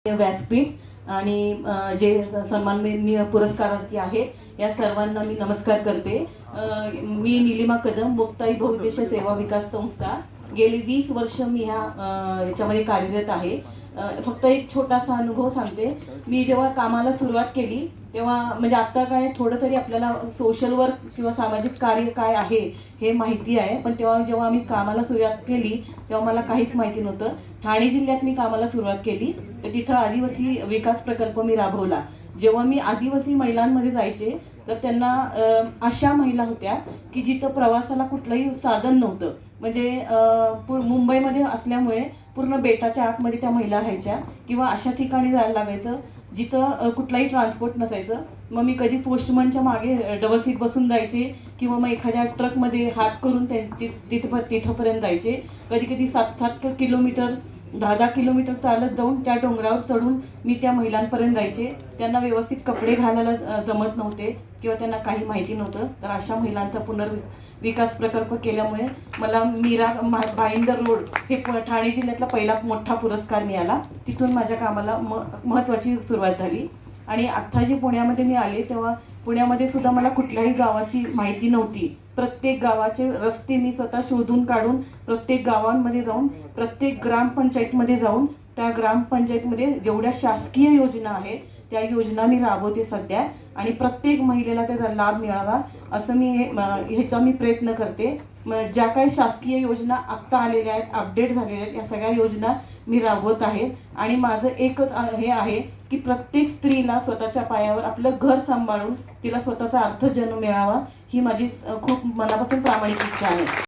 व्यासपीठ आणि जे सन्माननीय पुरस्कारार्थी आहे या सर्वांना मी नमस्कार करते। मी नीलिमा कदम, मुक्ताई बहुउद्देशीय सेवा विकास संस्था, गेली 20 वर्ष मी याच्यामध्ये कार्यरत आहे। फक्त एक छोटासा अनुभव सांगते। मी जेव्हा कामाला सुरुवात केली तेव्हा म्हणजे आता काय थोडं तरी आपल्याला सोशल वर्क किंवा सामाजिक कार्य काय आहे हे माहिती आहे, पण तेव्हा जेव्हा मी कामाला सुरुवात केली तेव्हा मला काहीच माहिती नव्हतं। ठाणे जिल्ह्यात मी कामाला सुरुवात केली तर तिथं आदिवासी विकास प्रकल्प मी राबवला। जेव्हा मी आदिवासी महिलांमध्ये जायचे तर त्यांना अशा महिला होत्या की जिथं प्रवासाला कुठलंही साधन नव्हतं, म्हणजे मुंबईमध्ये असल्यामुळे पूर्ण बेटाच्या आतमध्ये त्या महिला राहायच्या किंवा अशा ठिकाणी जायला लागायचं जिथं कुठलाही ट्रान्सपोर्ट नसायचं। मग मी कधी पोस्टमनच्या मागे डबल सीट बसून जायचे किंवा मग एखाद्या ट्रकमध्ये हात करून तिथपर्यंत जायचे। कधी कधी 7-7 किलोमीटर 10-10 किलोमीटर चालत जाऊन त्या डोंगरावर चढून मी त्या महिलांपर्यंत जायचे। त्यांना व्यवस्थित कपडे घालायला जमत नव्हते किंवा त्यांना काही माहिती नव्हतं, तर अशा महिलांचा पुनर्विकास प्रकल्प केल्यामुळे मला मीरा भाईंदर रोड हे ठाणे जिल्ह्यातला पहिला मोठा पुरस्कार मिळाला। तिथून माझ्या कामाला महत्त्वाची सुरुवात झाली। आणि आत्ता जे पुण्यामध्ये मी आले तेव्हा पुण्यामध्ये सुद्धा मला कुठल्याही गावाची माहिती नव्हती। प्रत्येक गावाचे रस्ते मी स्वतः शोधून काढून प्रत्येक गावांमध्ये जाऊन प्रत्येक ग्रामपंचायतमध्ये जाऊन त्या ग्रामपंचायतमध्ये जेवढ्या शासकीय योजना आहेत त्या योजना मी राबवते सध्या, आणि प्रत्येक महिलेला त्याचा लाभ मिळावा असं मी ह्याचा प्रयत्न करते। ज्या काही शासकीय योजना आत्ता आलेल्या आहेत, अपडेट झालेल्या आहेत, या सगळ्या योजना मी राबवत आहे। आणि माझं एकच हे आहे की प्रत्येक स्त्रीला स्वतःच्या पायावर आपलं घर सांभाळून तिला स्वतःचा अर्थजन्म मिळावा ही माझी खूप मनापासून प्रामाणिक इच्छा आहे।